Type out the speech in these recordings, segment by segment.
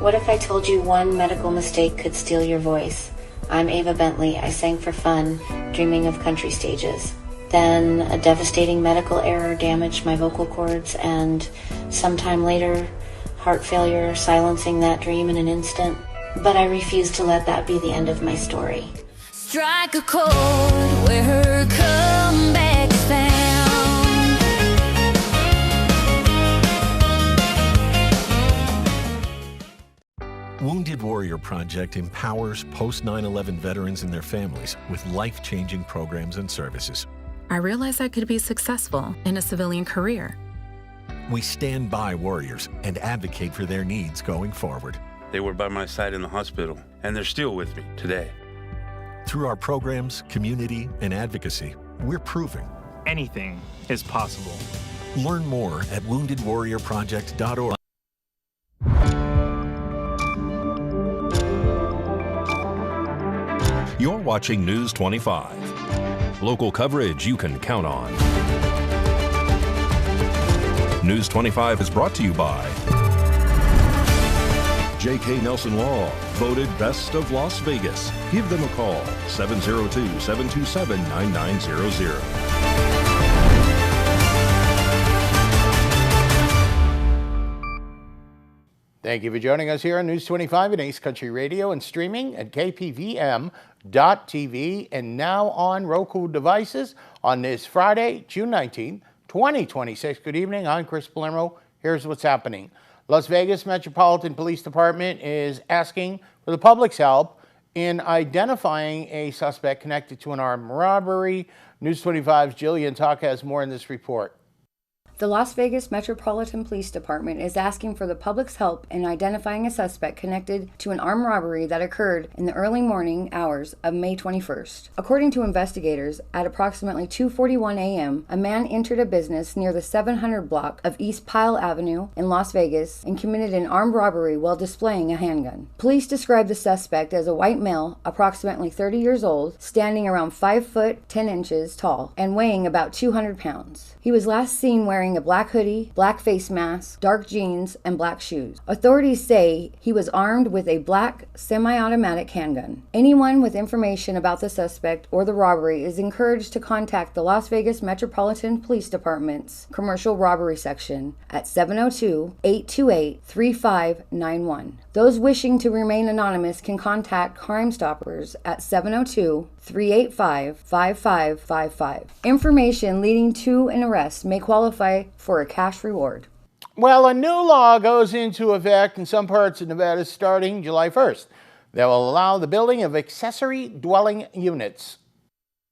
What if I told you one medical mistake could steal your voice? I'm Ava Bentley. I sang for fun, dreaming of country stages. Then a devastating medical error damaged my vocal cords, and sometime later, heart failure silencing that dream in an instant. But I refuse to let that be the end of my story. Strike a chord where her comeback's found. Wounded Warrior Project empowers post-9/11 veterans and their families with life-changing programs and services. I realized I could be successful in a civilian career. We stand by warriors and advocate for their needs going forward. They were by my side in the hospital, and they're still with me today. Through our programs, community, and advocacy, we're proving anything is possible. Learn more at woundedwarriorproject.org. You're watching News 25. Local coverage you can count on. News 25 is brought to you by J.K. Nelson Law, voted Best of Las Vegas. Give them a call, 702-727-9900. Thank you for joining us here on News 25 and Ace Country Radio and streaming at KPVM.TV and now on Roku devices on this Friday, June 19, 2026. Good evening. I'm Chris Palermo. Here's what's happening. Las Vegas Metropolitan Police Department is asking for the public's help in identifying a suspect connected to an armed robbery. News 25's Jillian Talk has more in this report. The Las Vegas Metropolitan Police Department is asking for the public's help in identifying a suspect connected to an armed robbery that occurred in the early morning hours of May 21st. According to investigators, at approximately 2:41 a.m., a man entered a business near the 700 block of East Pyle Avenue in Las Vegas and committed an armed robbery while displaying a handgun. Police described the suspect as a white male, approximately 30 years old, standing around 5 foot 10 inches tall and weighing about 200 pounds. He was last seen wearing a black hoodie, black face mask, dark jeans, and black shoes. Authorities say he was armed with a black semi-automatic handgun. Anyone with information about the suspect or the robbery is encouraged to contact the Las Vegas Metropolitan Police Department's Commercial Robbery Section at 702-828-3591. Those wishing to remain anonymous can contact Crime Stoppers at 702-385-5555. Information leading to an arrest may qualify for a cash reward. Well, a new law goes into effect in some parts of Nevada starting July 1st that will allow the building of accessory dwelling units.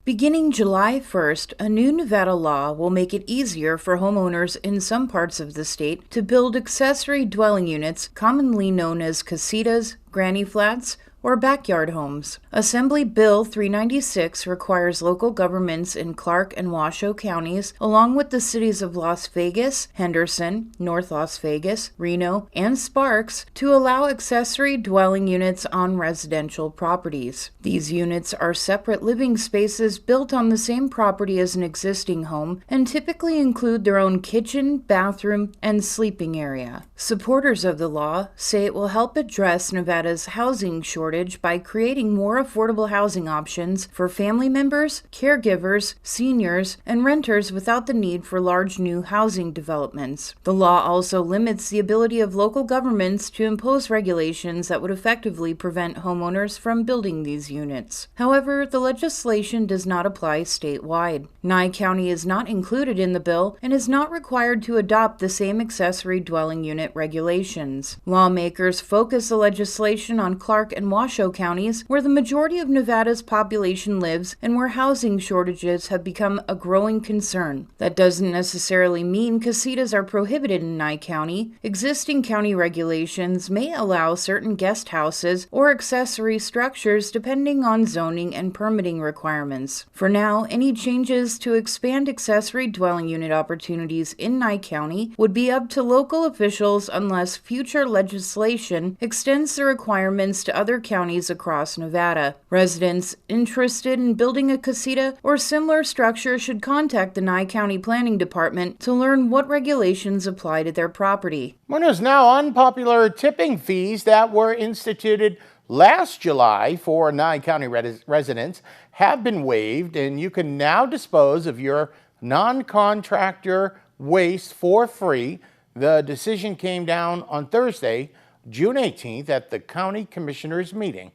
Beginning July 1st, a new Nevada law will make it easier for homeowners in some parts of the state to build accessory dwelling units, commonly known as casitas, granny flats, or backyard homes. Assembly Bill 396 requires local governments in Clark and Washoe counties, along with the cities of Las Vegas, Henderson, North Las Vegas, Reno, and Sparks, to allow accessory dwelling units on residential properties. These units are separate living spaces built on the same property as an existing home and typically include their own kitchen, bathroom, and sleeping area. Supporters of the law say it will help address Nevada's housing shortage by creating more affordable housing options for family members, caregivers, seniors, and renters without the need for large new housing developments. The law also limits the ability of local governments to impose regulations that would effectively prevent homeowners from building these units. However, the legislation does not apply statewide. Nye County is not included in the bill and is not required to adopt the same accessory dwelling unit regulations. Lawmakers focus the legislation on Clark and Washoe counties, where the majority of Nevada's population lives and where housing shortages have become a growing concern. That doesn't necessarily mean casitas are prohibited in Nye County. Existing county regulations may allow certain guest houses or accessory structures depending on zoning and permitting requirements. For now, any changes to expand accessory dwelling unit opportunities in Nye County would be up to local officials unless future legislation extends the requirements to other counties across Nevada. Residents interested in building a casita or similar structure should contact the Nye County Planning Department to learn what regulations apply to their property. One is now unpopular tipping fees that were instituted last July for Nye County residents have been waived, and you can now dispose of your non-contractor waste for free. The decision came down on Thursday, June 18th at the County Commissioners meeting.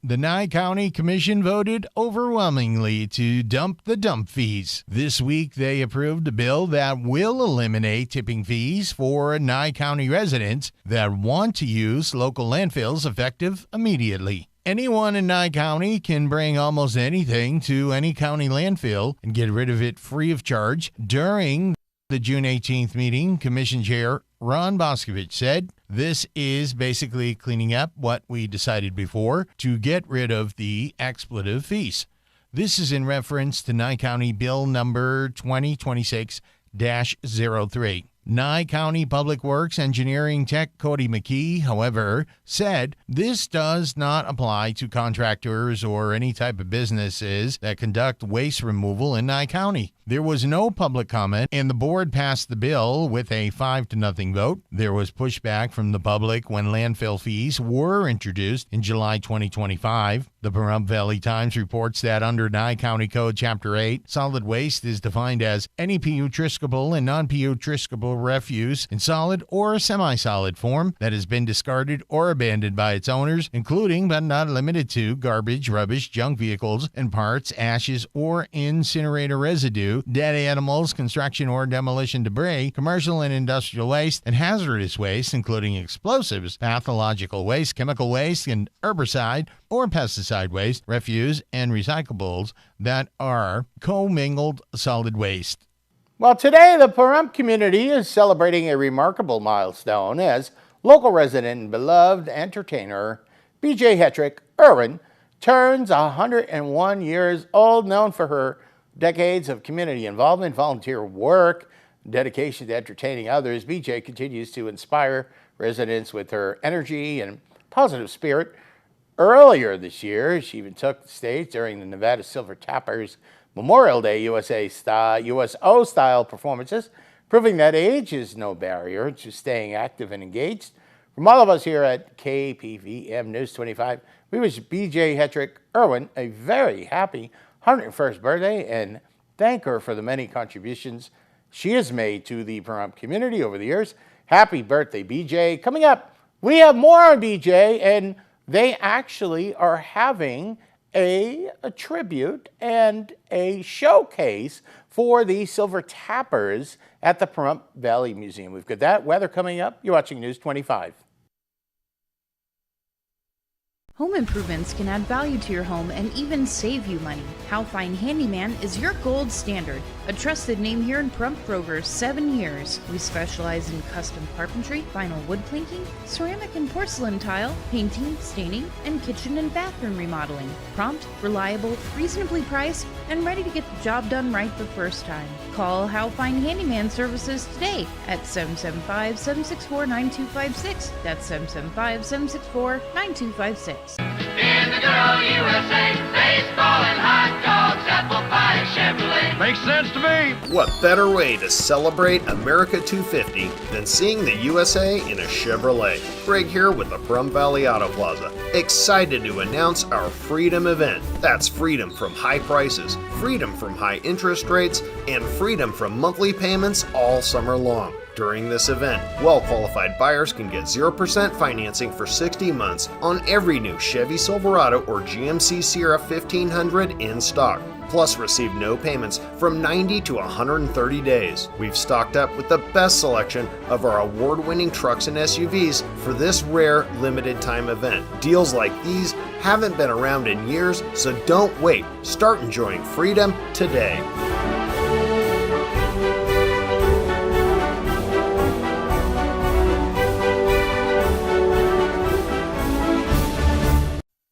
The Nye County Commission voted overwhelmingly to dump the dump fees. This week, they approved a bill that will eliminate tipping fees for Nye County residents that want to use local landfills effective immediately. Anyone in Nye County can bring almost anything to any county landfill and get rid of it free of charge. During the June 18th meeting, Commission Chair Ron Boscovich said, "This is basically cleaning up what we decided before to get rid of the expletive fees." This is in reference to Nye County Bill number 2026-03. Nye County Public Works Engineering Tech Cody McKee, however, said this does not apply to contractors or any type of businesses that conduct waste removal in Nye County. There was no public comment, and the board passed the bill with a 5-0 vote. There was pushback from the public when landfill fees were introduced in July 2025. The Pahrump Valley Times reports that under Nye County Code Chapter 8, solid waste is defined as any putrescible and non-putrescible refuse in solid or semi-solid form that has been discarded or abandoned by its owners, including but not limited to garbage, rubbish, junk vehicles and parts, ashes or incinerator residue, dead animals, construction or demolition debris, commercial and industrial waste, and hazardous waste, including explosives, pathological waste, chemical waste, and herbicide or pesticide waste, refuse, and recyclables that are commingled solid waste. Well, today the Pahrump community is celebrating a remarkable milestone as local resident and beloved entertainer B.J. Hetrick Irwin turns 101 years old. Known for her decades of community involvement, volunteer work, dedication to entertaining others, B.J. continues to inspire residents with her energy and positive spirit. Earlier this year, she even took the stage during the Nevada Silver Tappers Memorial Day USO-style performances, proving that age is no barrier to staying active and engaged. From all of us here at KPVM News 25, we wish B.J. Hetrick Irwin a very happy 101st birthday and thank her for the many contributions she has made to the Pahrump community over the years. Happy birthday, B.J. Coming up, we have more on B.J., and they actually are having a tribute and a showcase for the Silver Tappers at the Pahrump Valley Museum. We've got that weather coming up. You're watching News 25. Home improvements can add value to your home and even save you money. How Fine Handyman is your gold standard. A trusted name here in Pahrump for over 7 years. We specialize in custom carpentry, vinyl wood planking, ceramic and porcelain tile, painting, staining, and kitchen and bathroom remodeling. Prompt, reliable, reasonably priced, and ready to get the job done right the first time. Call How Fine Handyman Services today at 775-764-9256. That's 775-764-9256. In the girl USA, baseball and hot dogs, apple pie and Chevrolet. Makes sense to me. What better way to celebrate America 250 than seeing the USA in a Chevrolet? Greg here with the Pahrump Valley Auto Plaza. Excited to announce our Freedom event. That's freedom from high prices, freedom from high interest rates, and freedom from monthly payments all summer long. During this event, well-qualified buyers can get 0% financing for 60 months on every new Chevy Silverado or GMC Sierra 1500 in stock. Plus receive no payments from 90 to 130 days. We've stocked up with the best selection of our award-winning trucks and SUVs for this rare limited time event. Deals like these haven't been around in years, so don't wait. Start enjoying freedom today.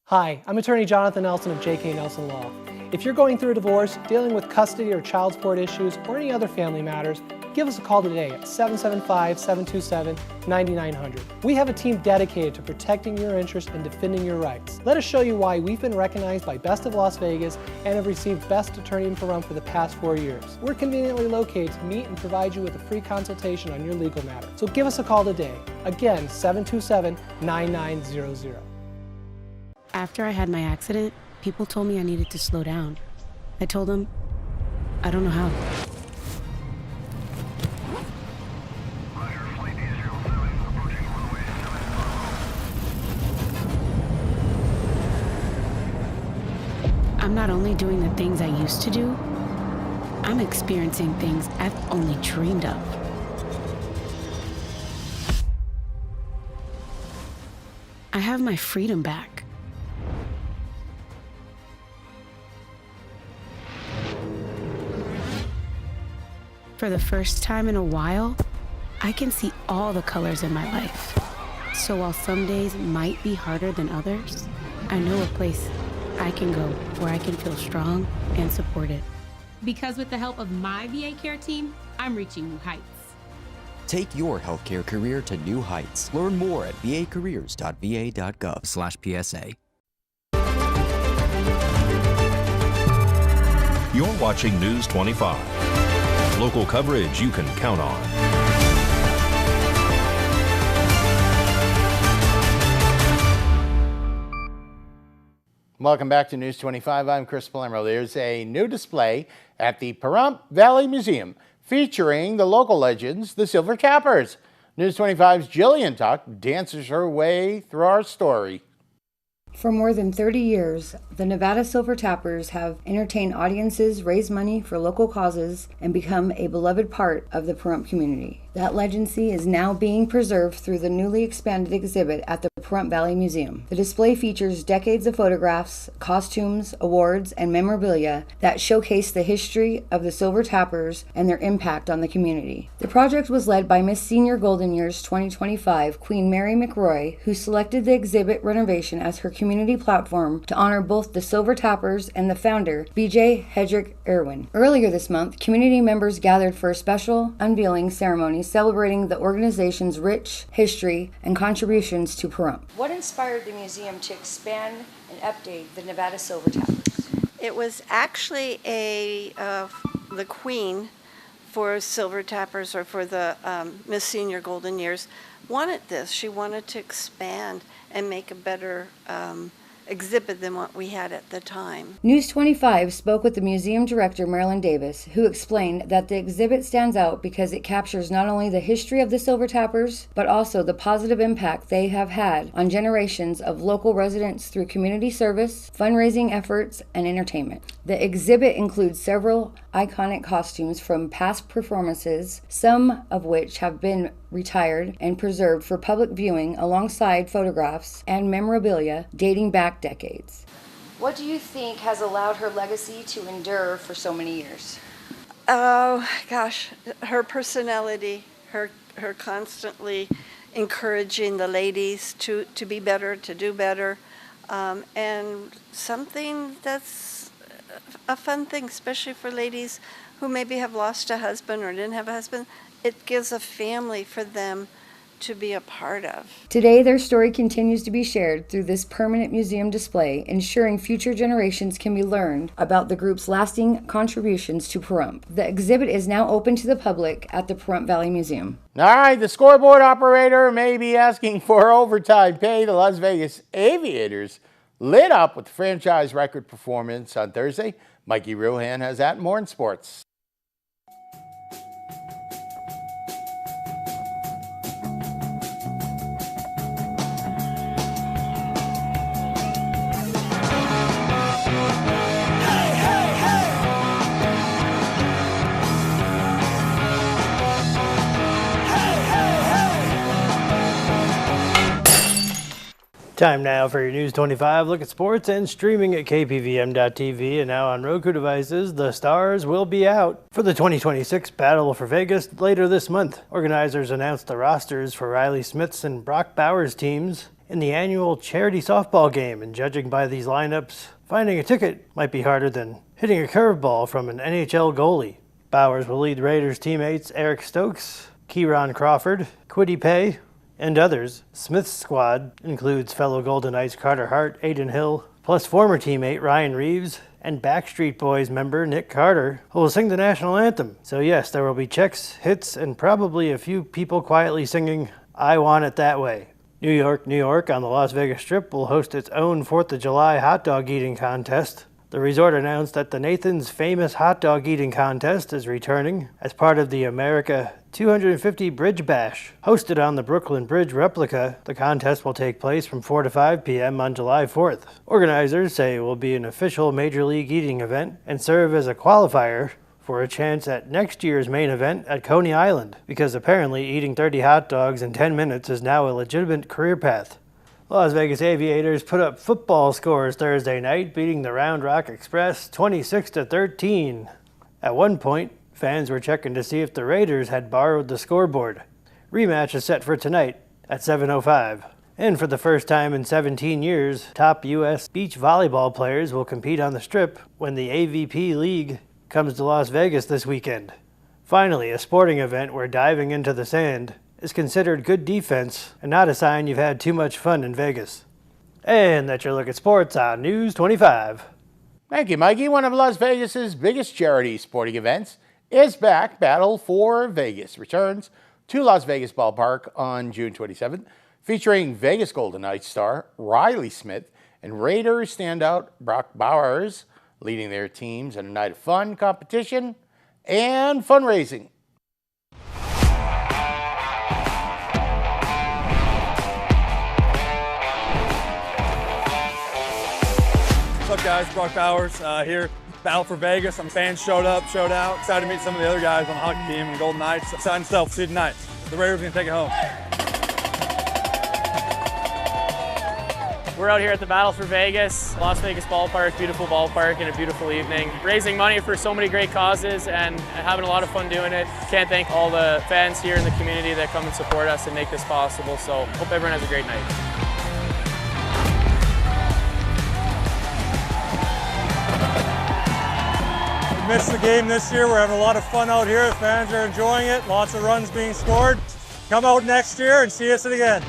Hi, I'm attorney Jonathan Nelson of J.K. Nelson Law. If you're going through a divorce, dealing with custody or child support issues, or any other family matters, give us a call today at 775-727-9900. We have a team dedicated to protecting your interests and defending your rights. Let us show you why we've been recognized by Best of Las Vegas and have received Best Attorney in Pahrump for the past 4 years. We're conveniently located to meet and provide you with a free consultation on your legal matter. So give us a call today. Again, 727-9900. After I had my accident, people told me I needed to slow down. I told them, I don't know how. I'm not only doing the things I used to do, I'm experiencing things I've only dreamed of. I have my freedom back. For the first time in a while, I can see all the colors in my life. So while some days might be harder than others, I know a place I can go where I can feel strong and supported. Because with the help of my VA care team, I'm reaching new heights. Take your healthcare career to new heights. Learn more at vacareers.va.gov/PSA. You're watching News 25. Local coverage you can count on. Welcome back to News 25. I'm Chris Palermo. There's a new display at the Pahrump Valley Museum featuring the local legends, the Silver Tappers. News 25's Jillian Tuck dances her way through our story. For more than 30 years, the Nevada Silver Tappers have entertained audiences, raised money for local causes, and become a beloved part of the Pahrump community. That legacy is now being preserved through the newly expanded exhibit at the Pahrump Valley Museum. The display features decades of photographs, costumes, awards, and memorabilia that showcase the history of the Silver Tappers and their impact on the community. The project was led by Miss Senior Golden Years 2025, Queen Mary McRoy, who selected the exhibit renovation as her community platform to honor both the Silver Tappers and the founder, B.J. Hedrick Irwin. Earlier this month, community members gathered for a special unveiling ceremony celebrating the organization's rich history and contributions to Pahrump. What inspired the museum to expand and update the Nevada Silver Tappers? It was actually the Queen for Silver Tappers, or for the Miss Senior Golden Years, wanted this. She wanted to expand and make a better exhibit than what we had at the time. News 25 spoke with the museum director, Marilyn Davis, who explained that the exhibit stands out because it captures not only the history of the Silver Tappers, but also the positive impact they have had on generations of local residents through community service, fundraising efforts, and entertainment. The exhibit includes several iconic costumes from past performances, some of which have been retired and preserved for public viewing, alongside photographs and memorabilia dating back decades. What do you think has allowed her legacy to endure for so many years? Oh gosh, her personality, her constantly encouraging the ladies to be better, to do better, and something that's a fun thing, especially for ladies who maybe have lost a husband or didn't have a husband. It gives a family for them to be a part of. Today, their story continues to be shared through this permanent museum display, ensuring future generations can be learned about the group's lasting contributions to Pahrump. The exhibit is now open to the public at the Pahrump Valley Museum. All right, the scoreboard operator may be asking for overtime pay. The Las Vegas Aviators lit up with the franchise record performance on Thursday. Mikey Ruhan has that and more in sports. Time now for your News 25 look at sports, and streaming at KPVM.TV and now on Roku devices. The Stars will be out for the 2026 Battle for Vegas later this month. Organizers announced the rosters for Riley Smith's and Brock Bowers' teams in the annual charity softball game, and judging by these lineups, finding a ticket might be harder than hitting a curveball from an NHL goalie. Bowers will lead Raiders teammates Eric Stokes, Kieran Crawford, Quiddy Pay, and others. Smith's squad includes fellow Golden Knights Carter Hart, Aiden Hill, plus former teammate Ryan Reeves, and Backstreet Boys member Nick Carter, who will sing the national anthem. So yes, there will be checks, hits, and probably a few people quietly singing I Want It That Way. New York, New York on the Las Vegas Strip will host its own 4th of July hot dog eating contest. The resort announced that the Nathan's Famous Hot Dog Eating Contest is returning as part of the America 250 Bridge Bash. Hosted on the Brooklyn Bridge replica, the contest will take place from 4 to 5 p.m. on July 4th. Organizers say it will be an official Major League eating event and serve as a qualifier for a chance at next year's main event at Coney Island, because apparently eating 30 hot dogs in 10 minutes is now a legitimate career path. Las Vegas Aviators put up football scores Thursday night, beating the Round Rock Express 26-13. At one point, fans were checking to see if the Raiders had borrowed the scoreboard. Rematch is set for tonight at 7:05. And for the first time in 17 years, top U.S. beach volleyball players will compete on the Strip when the AVP League comes to Las Vegas this weekend. Finally, a sporting event where diving into the sand is considered good defense and not a sign you've had too much fun in Vegas. And that's your look at sports on News 25. Thank you, Mikey. One of Las Vegas's biggest charity sporting events is back. Battle for Vegas returns to Las Vegas Ballpark on June 27th, featuring Vegas Golden Knights star Riley Smith and Raiders standout Brock Bowers, leading their teams in a night of fun, competition, and fundraising. What's up, guys? Brock Bowers here. Battle for Vegas. Some fans showed out. Excited to meet some of the other guys on the hockey team and the Golden Knights. Exciting stuff. See you tonight. The Raiders are going to take it home. We're out here at the Battle for Vegas, Las Vegas Ballpark, beautiful ballpark and a beautiful evening. Raising money for so many great causes and having a lot of fun doing it. Can't thank all the fans here in the community that come and support us and make this possible. So hope everyone has a great night. Missed the game this year. We're having a lot of fun out here. The fans are enjoying it. Lots of runs being scored. Come out next year and see us again.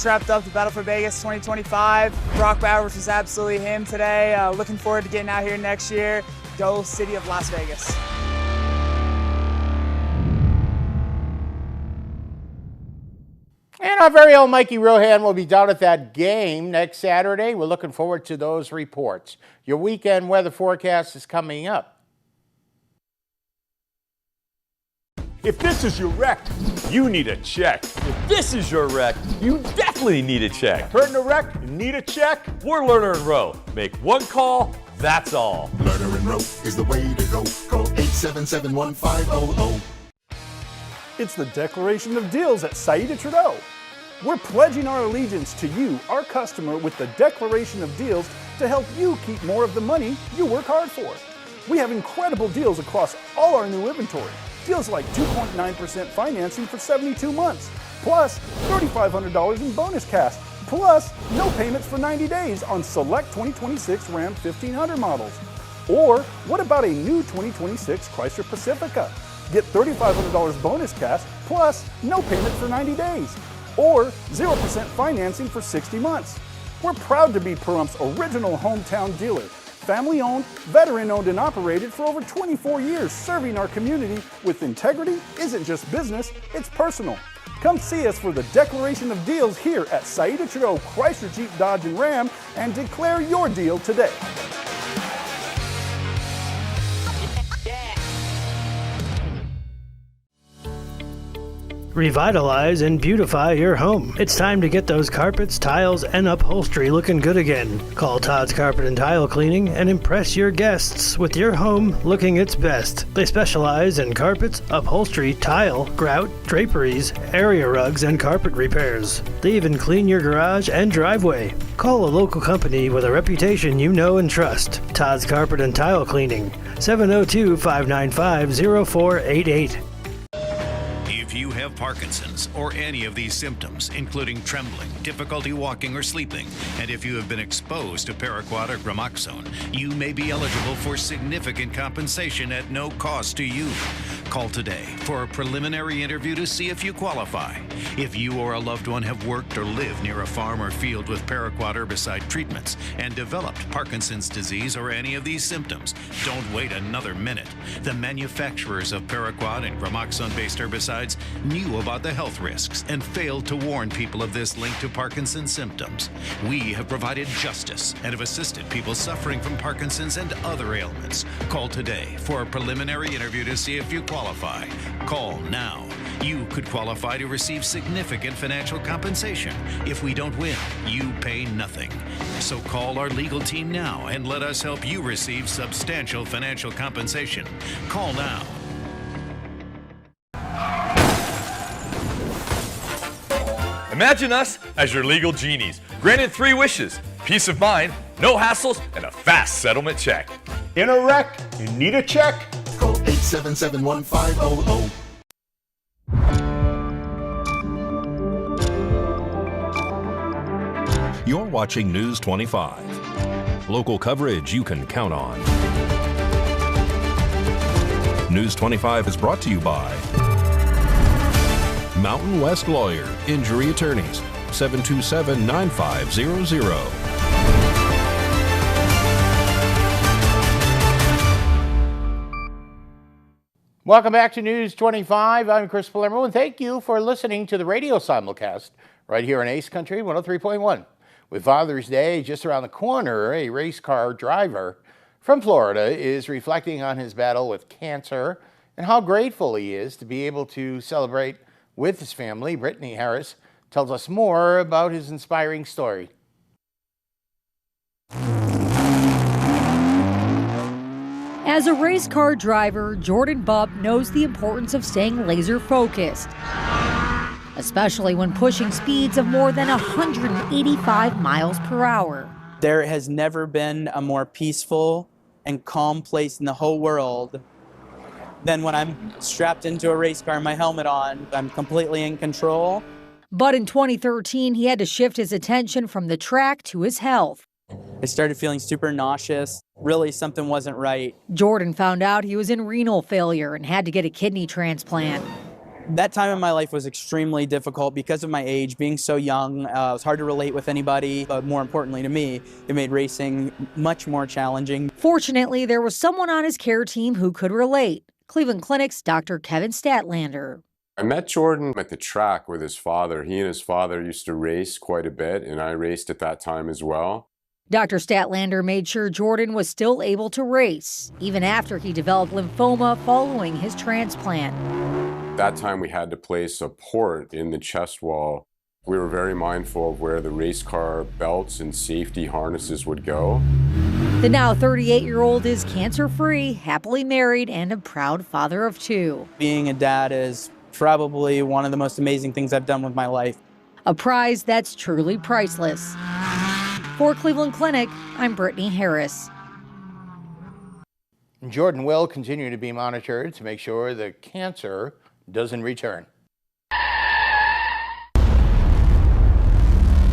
Wrapped up the Battle for Vegas 2025. Brock Bowers was absolutely him today. Looking forward to getting out here next year. Go City of Las Vegas. And our very own Mikey Rohan will be down at that game next Saturday. We're looking forward to those reports. Your weekend weather forecast is coming up. If this is your wreck, you need a check. If this is your wreck, you definitely need a check. Hurting a wreck? You need a check? We're Lerner & Rowe. Make one call, that's all. Lerner & Rowe is the way to go. Call 877-1500. It's the Declaration of Deals at Saïda Trudeau. We're pledging our allegiance to you, our customer, with the Declaration of Deals to help you keep more of the money you work hard for. We have incredible deals across all our new inventory. Deals like 2.9% financing for 72 months, plus $3,500 in bonus cash, plus no payments for 90 days on select 2026 Ram 1500 models. Or what about a new 2026 Chrysler Pacifica? Get $3,500 bonus cash, plus no payment for 90 days. Or 0% financing for 60 months. We're proud to be Pahrumph's original hometown dealer. Family-owned, veteran-owned and operated for over 24 years, serving our community with integrity isn't just business, it's personal. Come see us for the Declaration of Deals here at Saïda Trudeau Chrysler, Jeep, Dodge, and Ram and declare your deal today. Revitalize and beautify your home. It's time to get those carpets, tiles, and upholstery looking good again. Call Todd's Carpet and Tile Cleaning and impress your guests with your home looking its best. They specialize in carpets, upholstery, tile, grout, draperies, area rugs, and carpet repairs. They even clean your garage and driveway. Call a local company with a reputation you know and trust. Todd's Carpet and Tile Cleaning, 702-595-0488. If you have Parkinson's or any of these symptoms, including trembling, difficulty walking or sleeping, and if you have been exposed to paraquat or gramoxone, you may be eligible for significant compensation at no cost to you. Call today for a preliminary interview to see if you qualify. If you or a loved one have worked or lived near a farm or field with paraquat herbicide treatments and developed Parkinson's disease or any of these symptoms, don't wait another minute. The manufacturers of paraquat and gramoxone-based herbicides knew about the health risks and failed to warn people of this link to Parkinson's symptoms. We have provided justice and have assisted people suffering from Parkinson's and other ailments. Call today for a preliminary interview to see if you qualify. Call now. You could qualify to receive significant financial compensation. If we don't win, you pay nothing. So call our legal team now and let us help you receive substantial financial compensation. Call now. Imagine us as your legal genies, granted 3 wishes, peace of mind, no hassles, and a fast settlement check. In a wreck, you need a check? Call 877-1500. You're watching News 25. Local coverage you can count on. News 25 is brought to you by Mountain West Lawyer, Injury Attorneys, 727-9500. Welcome back to News 25. I'm Chris Palermo, and thank you for listening to the radio simulcast right here in Ace Country 103.1. With Father's Day just around the corner, a race car driver from Florida is reflecting on his battle with cancer and how grateful he is to be able to celebrate with his family. Brittany Harris tells us more about his inspiring story. As a race car driver, Jordan Bubb knows the importance of staying laser focused, especially when pushing speeds of more than 185 miles per hour. There has never been a more peaceful and calm place in the whole world than when I'm strapped into a race car, my helmet on. I'm completely in control. But in 2013, he had to shift his attention from the track to his health. I started feeling super nauseous. Really, something wasn't right. Jordan found out he was in renal failure and had to get a kidney transplant. That time in my life was extremely difficult because of my age, being so young. It was hard to relate with anybody, but more importantly to me, it made racing much more challenging. Fortunately, there was someone on his care team who could relate. Cleveland Clinic's Dr. Kevin Statlander. I met Jordan at the track with his father. He and his father used to race quite a bit, and I raced at that time as well. Dr. Statlander made sure Jordan was still able to race, even after he developed lymphoma following his transplant. That time we had to place a port in the chest wall. We were very mindful of where the race car belts and safety harnesses would go. The now 38-year-old is cancer-free, happily married, and a proud father of 2. Being a dad is probably one of the most amazing things I've done with my life. A prize that's truly priceless. For Cleveland Clinic, I'm Brittany Harris. Jordan will continue to be monitored to make sure the cancer doesn't return.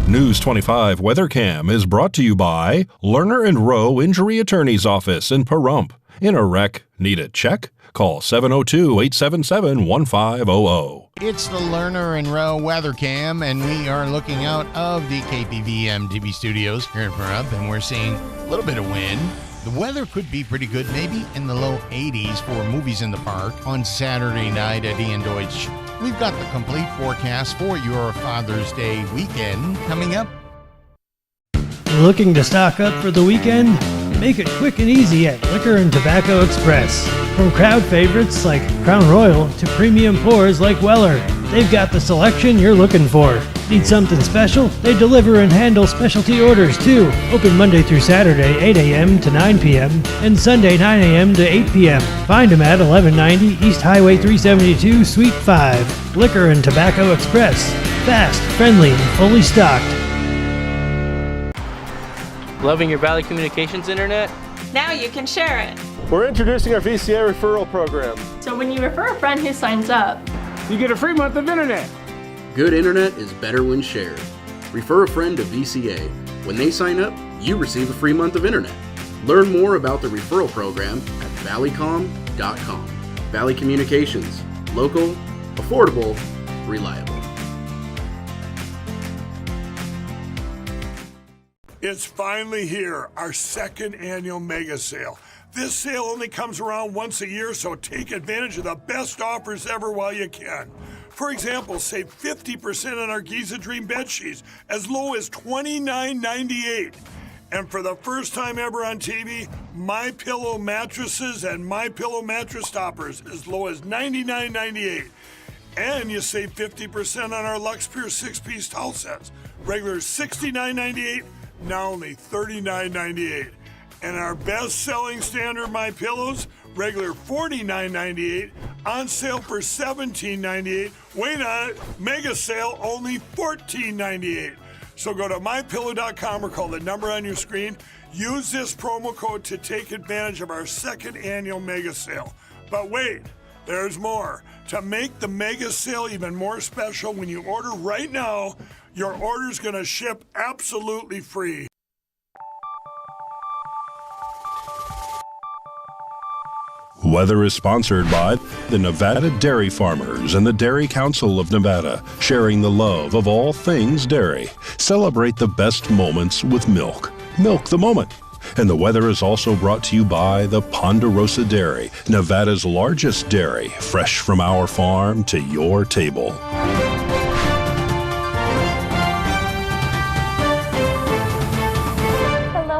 News 25 Weather Cam is brought to you by Lerner and Rowe Injury Attorney's Office in Pahrump. In a wreck, need a check? Call 702-877-1500. It's the Lerner and Rowe Weather Cam, and we are looking out of the KPVM TV studios here in Pahrump, and we're seeing a little bit of wind. The weather could be pretty good, maybe in the low 80s for movies in the park on Saturday night at Ian Deutsch. We've got the complete forecast for your Father's Day weekend coming up. Looking to stock up for the weekend? Make it quick and easy at Liquor and Tobacco Express. From crowd favorites like Crown Royal to premium pours like Weller, they've got the selection you're looking for. Need something special? They deliver and handle specialty orders too. Open Monday through Saturday, 8 a.m. to 9 p.m. and Sunday, 9 a.m. to 8 p.m. Find them at 1190 East Highway 372, Suite 5. Liquor and Tobacco Express. Fast, friendly, and fully stocked. Loving your Valley Communications internet? Now you can share it. We're introducing our VCA referral program. So when you refer a friend who signs up, you get a free month of internet. Good internet is better when shared. Refer a friend to VCA. When they sign up, you receive a free month of internet. Learn more about the referral program at valleycom.com. Valley Communications. Local, affordable, reliable. It's finally here, our second annual mega sale. This sale only comes around once a year, so take advantage of the best offers ever while you can. For example, save 50% on our Giza Dream bed sheets, as low as $29.98. And for the first time ever on TV, MyPillow mattresses and MyPillow mattress toppers, as low as $99.98. And you save 50% on our Lux Pure 6-piece towel sets, regular $69.98. Now only $39.98. And our best-selling standard My Pillows, regular $49.98, on sale for $17.98. Wait on it, mega sale only $14.98. So go to mypillow.com or call the number on your screen. Use this promo code to take advantage of our second annual mega sale. But wait, there's more. To make the mega sale even more special, when you order right now, your order's going to ship absolutely free. Weather is sponsored by the Nevada Dairy Farmers and the Dairy Council of Nevada, sharing the love of all things dairy. Celebrate the best moments with milk. Milk the moment. And the weather is also brought to you by the Ponderosa Dairy, Nevada's largest dairy, fresh from our farm to your table.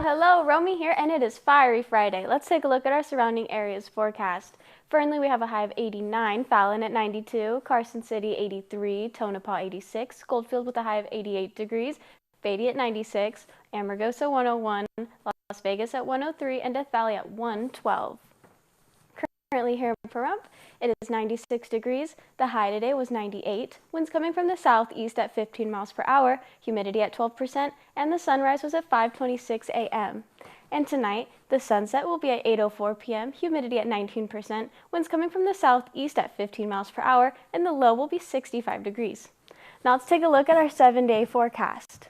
Hello, Romy here, and it is Fiery Friday. Let's take a look at our surrounding areas forecast. Fernley, we have a high of 89, Fallon at 92, Carson City 83, Tonopah 86, Goldfield with a high of 88 degrees, Beatty at 96, Amargosa 101, Las Vegas at 103, and Death Valley at 112. Currently here in Pahrump, it is 96 degrees. The high today was 98. Winds coming from the southeast at 15 miles per hour, humidity at 12%, and the sunrise was at 5:26 a.m. And tonight, the sunset will be at 8:04 p.m., humidity at 19%, winds coming from the southeast at 15 miles per hour, and the low will be 65 degrees. Now let's take a look at our 7-day forecast.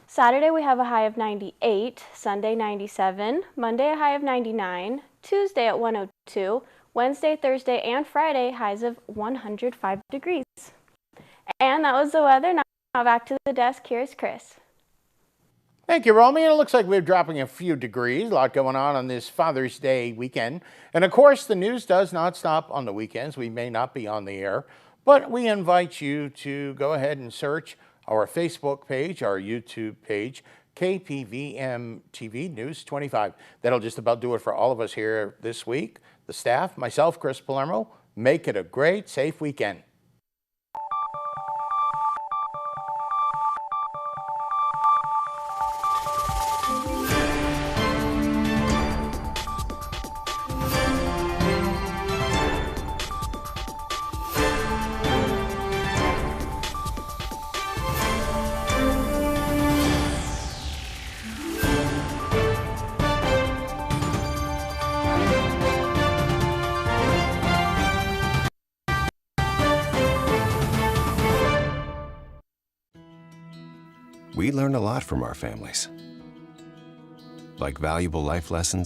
Saturday we have a high of 98, Sunday 97, Monday a high of 99, Tuesday at 102, Wednesday, Thursday, and Friday highs of 105 degrees. And that was the weather. Now back to the desk. Here's Chris. Thank you, Romy. And it looks like we're dropping a few degrees. A lot going on this Father's Day weekend. And of course, the news does not stop on the weekends. We may not be on the air, but we invite you to go ahead and search our Facebook page, our YouTube page, KPVM TV News 25. That'll just about do it for all of us here this week. The staff, myself, Chris Palermo, make it a great, safe weekend. We learn a lot from our families, like valuable life lessons